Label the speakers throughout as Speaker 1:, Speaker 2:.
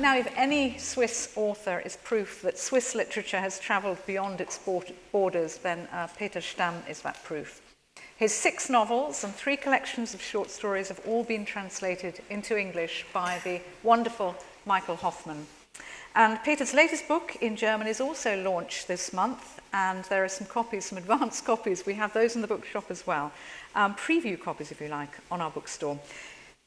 Speaker 1: Now, if any Swiss author is proof that Swiss literature has travelled beyond its borders, then Peter Stamm is that proof. His 6 novels and 3 collections of short stories have all been translated into English by the wonderful Michael Hoffman. And Peter's latest book in German is also launched this month, and there are some copies, some advanced copies. We have those in the bookshop as well. Preview copies, if you like, on our bookstore.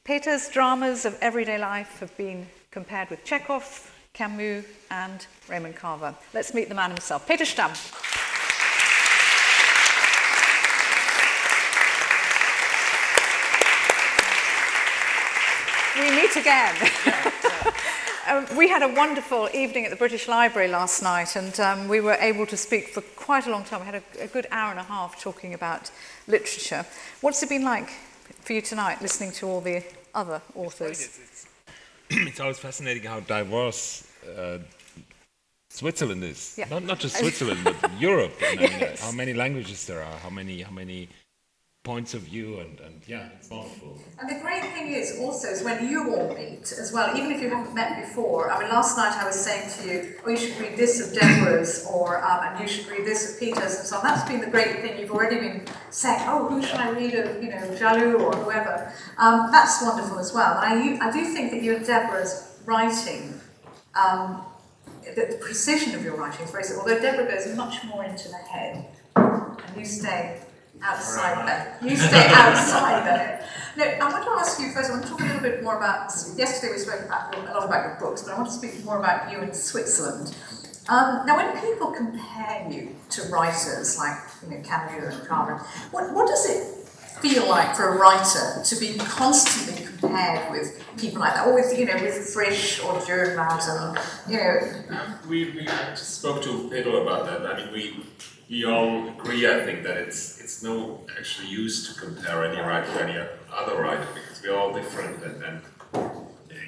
Speaker 1: Peter's dramas of everyday life have been compared with Chekhov, Camus, and Raymond Carver. Let's meet the man himself, Peter Stamm. We meet again. We had a wonderful evening at the British Library last night, and we were able to speak for quite a long time. We had a good hour and a half talking about literature. What's it been like for you tonight, listening to all the other authors?
Speaker 2: It's always fascinating how diverse Switzerland is.
Speaker 1: Yeah.
Speaker 2: Not just Switzerland, but Europe. And I mean,
Speaker 1: Yes.
Speaker 2: how many languages there are, how many points of view, and yeah, it's wonderful.
Speaker 1: And the great thing is also is when you all meet as well, even if you haven't met before. I mean, last night I was saying to you, oh, you should read this of Deborah's, and you should read this of Peter's, and so on. That's been the great thing. You've already been saying, oh, who should I read of, Jalou or whoever. That's wonderful as well. And I do think that you and Deborah's writing, the precision of your writing is very good. Although Deborah goes much more into the head, and you stay outside there. You stay outside there. Now, I want to ask you first, I want to talk a little bit more about, yesterday we spoke about, a lot about your books, but I want to speak more about you in Switzerland. Now, when people compare you to writers like Camus and Carver, what does it feel like for a writer to be constantly compared with people like that, or with Frisch or Dürrenmatt, and
Speaker 3: We just spoke to Pedro about that. I mean, we all agree, I think, that it's no actual use to compare any writer to any other writer, because we're all different, and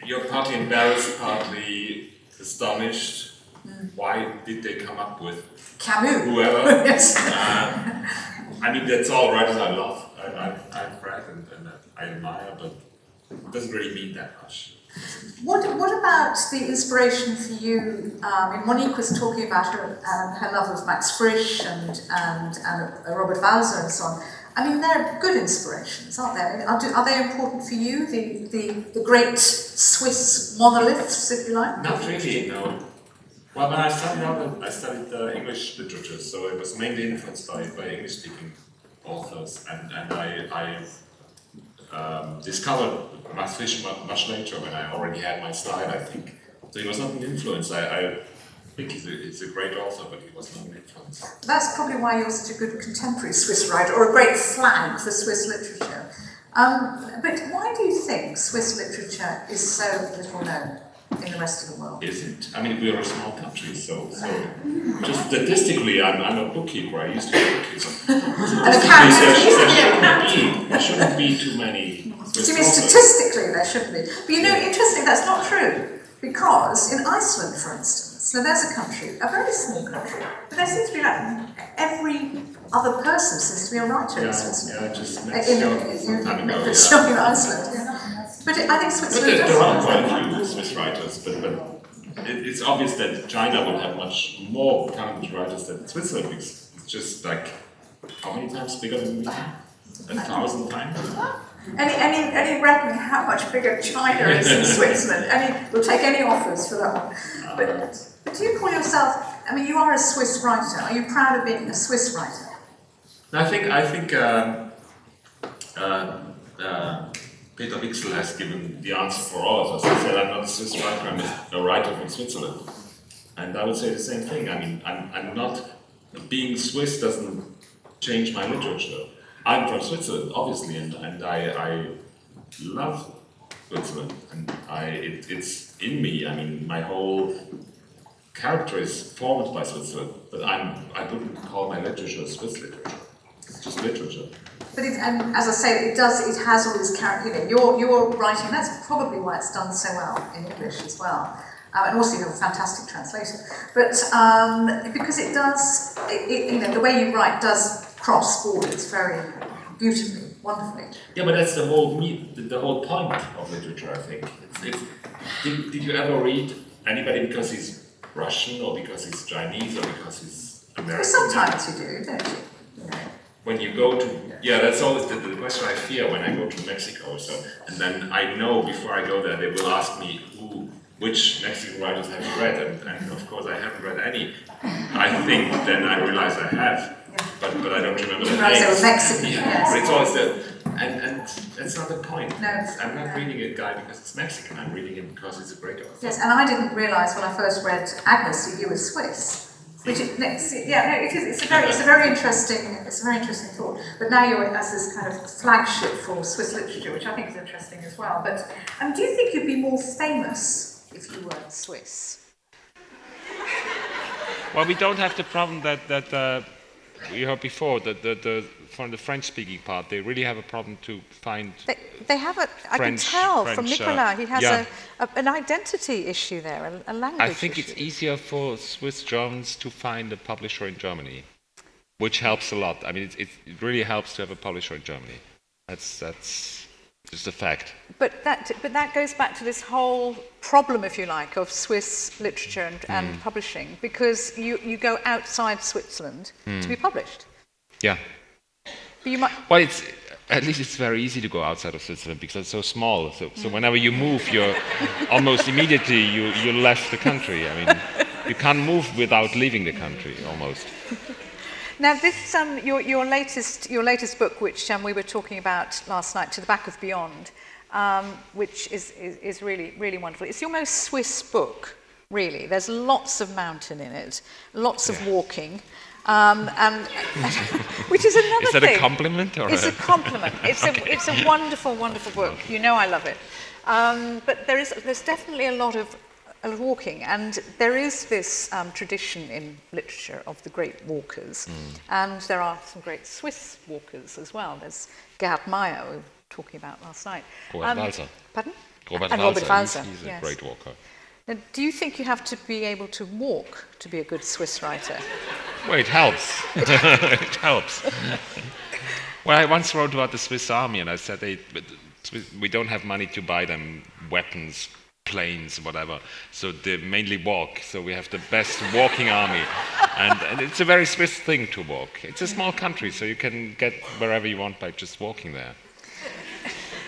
Speaker 3: you're partly embarrassed, partly astonished. Why did they come up with
Speaker 1: Camus?
Speaker 3: Whoever?
Speaker 1: Yes.
Speaker 3: I mean, that's all writers I love. I've read and I admire, but it doesn't really mean that much.
Speaker 1: What about the inspiration for you? Monique was talking about her love of Max Frisch and Robert Walser and so on. I mean, they're good inspirations, aren't they? Are they important for you, the great Swiss monoliths, if you like?
Speaker 3: Not really, no. Well, when I studied English literature, so it was mainly influenced by English-speaking authors, and I discovered Max Frisch much later, when I already had my style, I think. So he was not an influence. I think he's a great author, but he was not an influence.
Speaker 1: That's probably why you're such a good contemporary Swiss writer, or a great flag for Swiss literature. But why do you think Swiss literature is so little known in the rest of the world?
Speaker 3: Isn't. I mean, we're a small country, so just statistically, I'm a bookkeeper. I used to be a bookkeeper. There shouldn't be too many.
Speaker 1: So you mean statistically there shouldn't be? But interesting, that's not true. Because in Iceland, for instance, now there's a country, a very small country, but there seems to be every other person seems to be a writer in Switzerland.
Speaker 3: Yeah, just met some time ago.
Speaker 1: In Iceland, yeah. But I think Switzerland
Speaker 3: there are quite a few Swiss writers, but it's obvious that China would have much more talented writers than Switzerland, because it's just like, how many times bigger than we? 1,000 times?
Speaker 1: Any reckoning how much bigger China is than Switzerland? We'll take any offers for that one. But do you call yourself, you are a Swiss writer. Are you proud of being a Swiss writer?
Speaker 3: I think Peter Wixel has given the answer for all of us. He said, I'm not a Swiss writer, I'm a writer from Switzerland. And I would say the same thing. I mean, I'm not, being Swiss doesn't change my literature. I'm from Switzerland, obviously, and I love Switzerland, and it's in me. I mean, my whole character is formed by Switzerland, but I wouldn't call my literature Swiss literature. It's just literature.
Speaker 1: But and as I say, it has all this character. Your writing, that's probably why it's done so well in English as well. And also you're a fantastic translator. But because it does, the way you write does cross borders very beautifully. wonderfully.
Speaker 3: Yeah, but that's the whole the whole point of literature, I think. Did you ever read anybody because he's Russian or because he's Chinese or because he's American?
Speaker 1: Well, sometimes you do, don't you? You know.
Speaker 3: When you go to, yeah, that's always the question I fear when I go to Mexico. So, and then I know before I go there, they will ask me which Mexican writers have you read, and of course I haven't read any. I think then I realize I have, but I don't remember the names.
Speaker 1: They were Mexican,
Speaker 3: yeah,
Speaker 1: yes.
Speaker 3: but it's always and that's not the point.
Speaker 1: No,
Speaker 3: I'm not reading a guy because it's Mexican. I'm reading him because he's a great author.
Speaker 1: Yes, and I didn't realise when I first read Agnes that you were Swiss. Which it is. It's a very interesting thought. But now you're as this kind of flagship for Swiss literature, which I think is interesting as well. But do you think you'd be more famous if you were Swiss?
Speaker 2: Well, we don't have the problem that we heard before, that from the French-speaking part, they really have a problem to find.
Speaker 1: They have a. I can tell from Nicolas, he has an identity issue there, a language issue.
Speaker 2: I think it's easier for Swiss Germans to find a publisher in Germany, which helps a lot. I mean, it really helps to have a publisher in Germany. That's just a fact.
Speaker 1: But that goes back to this whole problem, if you like, of Swiss literature and publishing, because you go outside Switzerland to be published.
Speaker 2: Yeah.
Speaker 1: But you might.
Speaker 2: Well, at least it's very easy to go outside of Switzerland because it's so small. So whenever you move, you're almost immediately you left the country. I mean, you can't move without leaving the country almost.
Speaker 1: Now, this your latest book, which we were talking about last night, To the Back of Beyond, which is really, really wonderful. It's your most Swiss book, really. There's lots of mountain in it, lots of walking, and which is another thing.
Speaker 2: Is that a compliment or?
Speaker 1: It's a compliment. It's a wonderful, wonderful book. You know I love it. But there's definitely a lot of walking, and there is this tradition in literature of the great walkers, and there are some great Swiss walkers as well. There's Gerhard Meyer, we were talking about last night.
Speaker 2: Robert Walser.
Speaker 1: Pardon?
Speaker 2: Robert
Speaker 1: Walser.
Speaker 2: He's a great walker.
Speaker 1: Now, do you think you have to be able to walk to be a good Swiss writer?
Speaker 2: Well, it helps. It helps. Well, I once wrote about the Swiss army, and I said we don't have money to buy them weapons, planes, whatever. So they mainly walk. So we have the best walking army, and it's a very Swiss thing to walk. It's a small country, so you can get wherever you want by just walking there.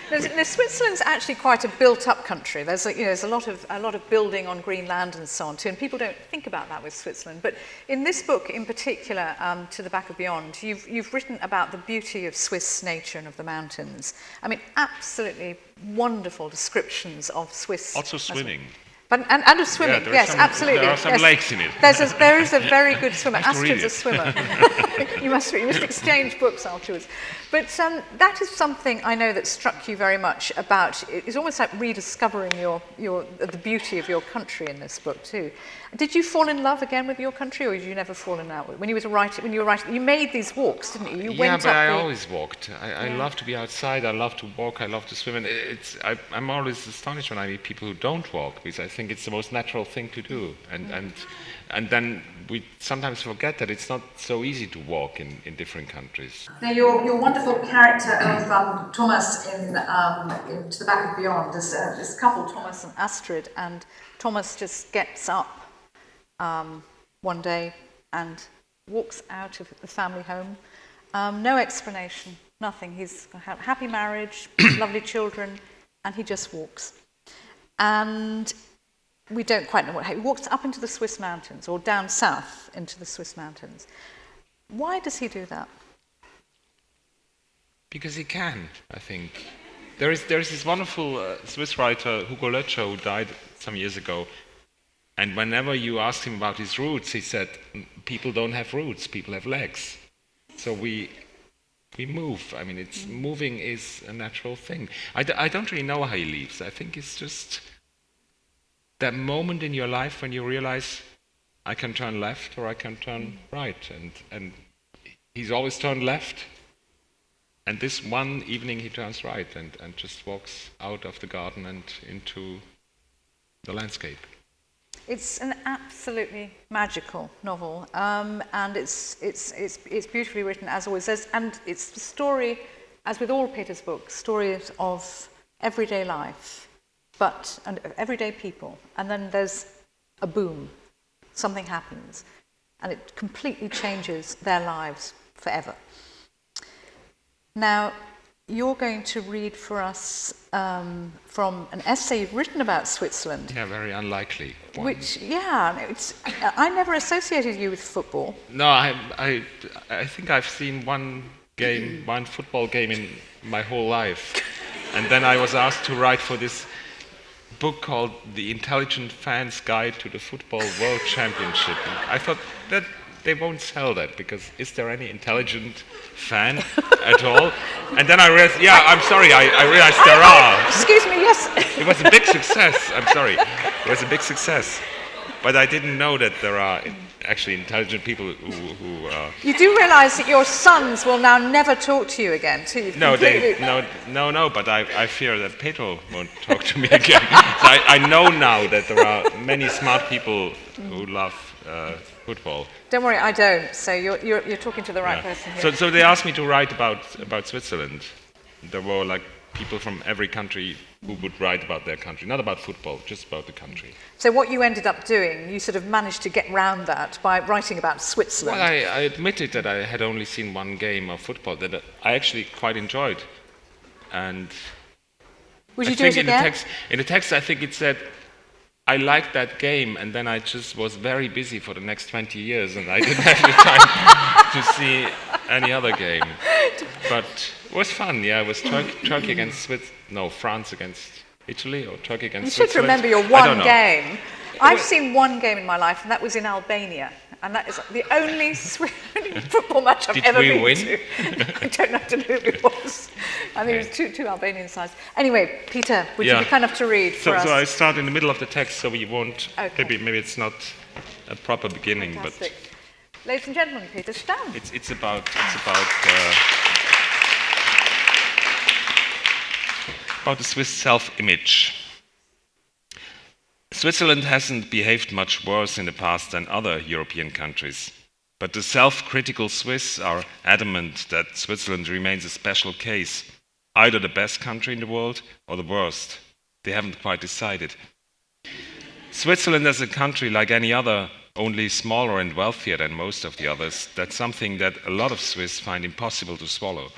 Speaker 1: Switzerland's actually quite a built-up country. There's a lot of building on green land and so on too, and people don't think about that with Switzerland. But in this book, in particular, To the Back of Beyond, you've written about the beauty of Swiss nature and of the mountains. I mean, absolutely wonderful descriptions of Swiss.
Speaker 2: Also swimming.
Speaker 1: And of swimming, yes, absolutely.
Speaker 2: There are some lakes in it.
Speaker 1: There is a very good swimmer. Astrid's a
Speaker 2: it.
Speaker 1: swimmer. You must exchange books afterwards. But that is something I know that struck you very much about. It's almost like rediscovering the beauty of your country in this book too. Did you fall in love again with your country, or did you never fall in love? When you were writing, you made these walks, didn't you?
Speaker 2: I always walked. I love to be outside. I love to walk. I love to swim. And I'm always astonished when I meet people who don't walk, because I think it's the most natural thing to do. And then we sometimes forget that it's not so easy to walk in different countries.
Speaker 1: Now, your wonderful character of Thomas in To the Back of Beyond, this couple, Thomas and Astrid, and Thomas just gets up one day and walks out of the family home. No explanation, nothing. He's got a happy marriage, lovely children, and he just walks. And we don't quite know what. He walks up into the Swiss mountains, or down south into the Swiss mountains. Why does he do that?
Speaker 2: Because he can, I think. There is this wonderful Swiss writer, Hugo Lötscher, who died some years ago. And whenever you asked him about his roots, he said, people don't have roots, people have legs. So we move. I mean, moving is a natural thing. I don't really know how he lives. I think it's just that moment in your life when you realize I can turn left or I can turn right. And he's always turned left. And this one evening he turns right and just walks out of the garden and into the landscape.
Speaker 1: It's an absolutely magical novel, and it's beautifully written as always. And it's the story as with all Peter's books, stories of everyday life, and everyday people. And then there's a boom, something happens, and it completely changes their lives forever. Now, you're going to read for us from an essay you've written about Switzerland.
Speaker 2: Yeah, very unlikely one.
Speaker 1: Which, I never associated you with football.
Speaker 2: No, I think I've seen one football game in my whole life. And then I was asked to write for this book called The Intelligent Fan's Guide to the Football World Championship. And I thought that they won't sell that, because is there any intelligent fan at all? And then I realized, I'm sorry, I realized there are.
Speaker 1: Excuse me, yes.
Speaker 2: It was a big success, I'm sorry. It was a big success. But I didn't know that there are actually intelligent people who
Speaker 1: You do realise that your sons will now never talk to you again, too?
Speaker 2: No, but I fear that Pedro won't talk to me again. So I know now that there are many smart people who love football.
Speaker 1: Don't worry, I don't. So you're talking to the right person here.
Speaker 2: So they asked me to write about Switzerland. There were like people from every country who would write about their country, not about football, just about the country.
Speaker 1: So what you ended up doing, you sort of managed to get round that by writing about Switzerland.
Speaker 2: Well, I admitted that I had only seen one game of football that I actually quite enjoyed. And
Speaker 1: would you do it again?
Speaker 2: In the text, I think it said, I liked that game, and then I just was very busy for the next 20 years, and I didn't have the time to see any other game. But it was fun, yeah. It was Turkey against France against Italy, or Turkey against Switzerland.
Speaker 1: You should remember your one game. I've seen one game in my life, and that was in Albania. And that is the only football match I've ever been to. I don't know who it was. I think it was two Albanian sides. Anyway, Peter, would you be kind enough to read for us?
Speaker 2: So I start in the middle of the text, so we won't. Okay. Maybe it's not a proper beginning,
Speaker 1: Fantastic. But ladies and gentlemen, Peter Stamm.
Speaker 2: It's about the Swiss self-image. Switzerland hasn't behaved much worse in the past than other European countries, but the self-critical Swiss are adamant that Switzerland remains a special case, either the best country in the world or the worst. They haven't quite decided. Switzerland as a country, like any other, only smaller and wealthier than most of the others, that's something that a lot of Swiss find impossible to swallow.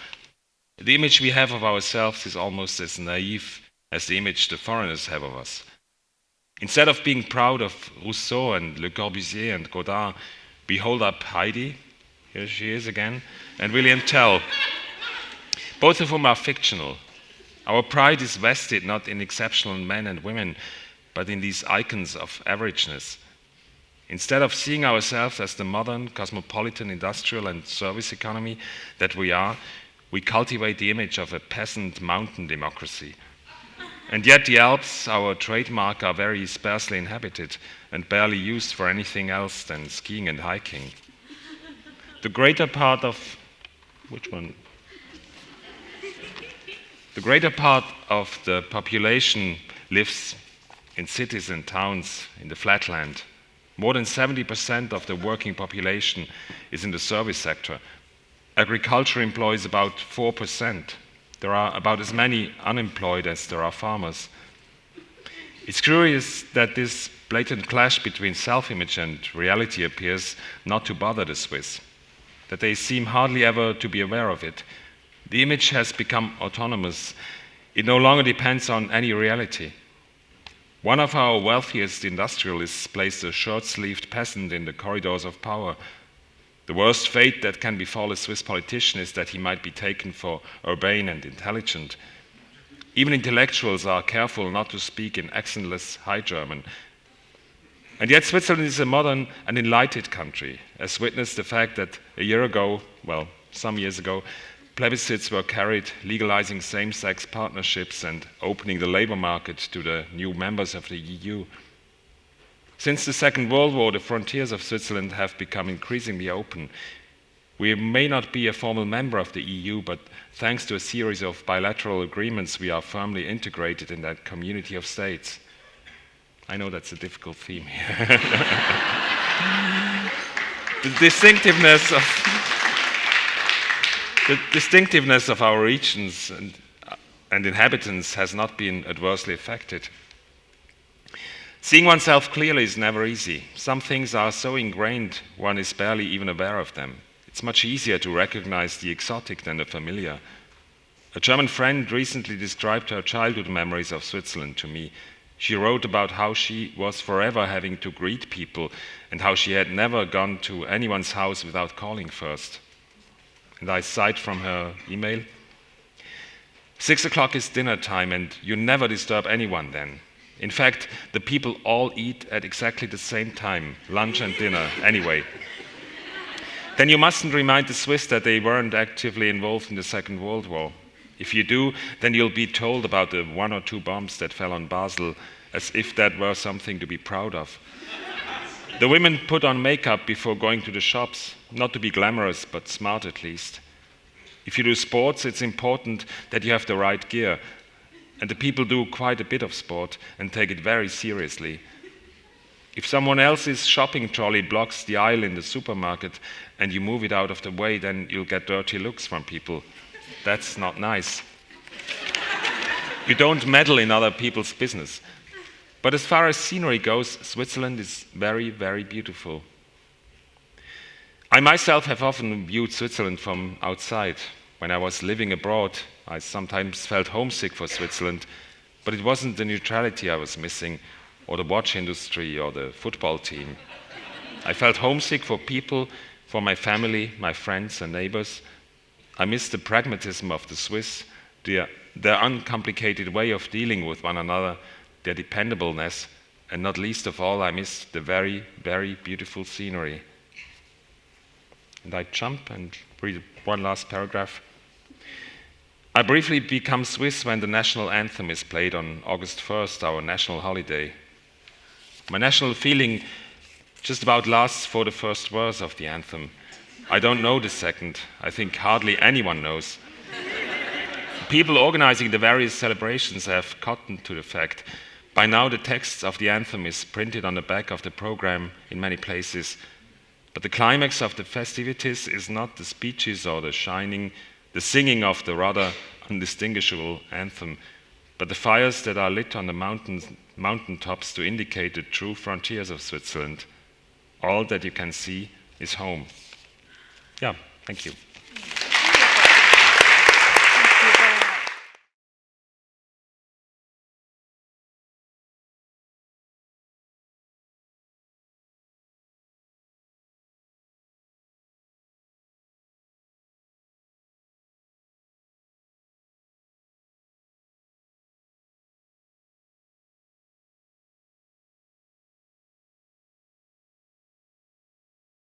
Speaker 2: The image we have of ourselves is almost as naive as the image the foreigners have of us. Instead of being proud of Rousseau and Le Corbusier and Godin, we hold up Heidi, here she is again, and William Tell, both of whom are fictional. Our pride is vested not in exceptional men and women, but in these icons of averageness. Instead of seeing ourselves as the modern, cosmopolitan, industrial and service economy that we are, we cultivate the image of a peasant mountain democracy. And yet the Alps, our trademark, are very sparsely inhabited and barely used for anything else than skiing and hiking. The greater part of the population lives in cities and towns in the flatland. More than 70% of the working population is in the service sector. Agriculture employs about 4%. There are about as many unemployed as there are farmers. It's curious that this blatant clash between self-image and reality appears not to bother the Swiss, that they seem hardly ever to be aware of it. The image has become autonomous. It no longer depends on any reality. One of our wealthiest industrialists placed a short-sleeved peasant in the corridors of power. The worst fate that can befall a Swiss politician is that he might be taken for urbane and intelligent. Even intellectuals are careful not to speak in accentless High German. And yet Switzerland is a modern and enlightened country, as witnessed the fact that some years ago, plebiscites were carried legalizing same-sex partnerships and opening the labor market to the new members of the EU. Since the Second World War, the frontiers of Switzerland have become increasingly open. We may not be a formal member of the EU, but thanks to a series of bilateral agreements, we are firmly integrated in that community of states. I know that's a difficult theme here. The distinctiveness The distinctiveness of our regions and inhabitants has not been adversely affected. Seeing oneself clearly is never easy. Some things are so ingrained one is barely even aware of them. It's much easier to recognize the exotic than the familiar. A German friend recently described her childhood memories of Switzerland to me. She wrote about how she was forever having to greet people and how she had never gone to anyone's house without calling first. And I cite from her email, 6 o'clock is dinner time and you never disturb anyone then. In fact, the people all eat at exactly the same time, lunch and dinner anyway. Then you mustn't remind the Swiss that they weren't actively involved in the Second World War. If you do, then you'll be told about the 1 or 2 bombs that fell on Basel, as if that were something to be proud of. The women put on makeup before going to the shops, not to be glamorous, but smart at least. If you do sports, it's important that you have the right gear. And the people do quite a bit of sport and take it very seriously. If someone else's shopping trolley blocks the aisle in the supermarket and you move it out of the way, then you'll get dirty looks from people. That's not nice. You don't meddle in other people's business. But as far as scenery goes, Switzerland is very, very beautiful. I myself have often viewed Switzerland from outside. When I was living abroad, I sometimes felt homesick for Switzerland, but it wasn't the neutrality I was missing, or the watch industry, or the football team. I felt homesick for people, for my family, my friends and neighbors. I missed the pragmatism of the Swiss, their uncomplicated way of dealing with one another, their dependableness, and not least of all, I missed the very, very beautiful scenery. And I jump and read one last paragraph. I briefly become Swiss when the national anthem is played on August 1st, our national holiday. My national feeling just about lasts for the first verse of the anthem. I don't know the second. I think hardly anyone knows. People organizing the various celebrations have cottoned to the fact. By now the text of the anthem is printed on the back of the program in many places. But the climax of the festivities is not the speeches or the singing of the rather undistinguishable anthem, but the fires that are lit on the mountaintops to indicate the true frontiers of Switzerland. All that you can see is home. Yeah, thank you.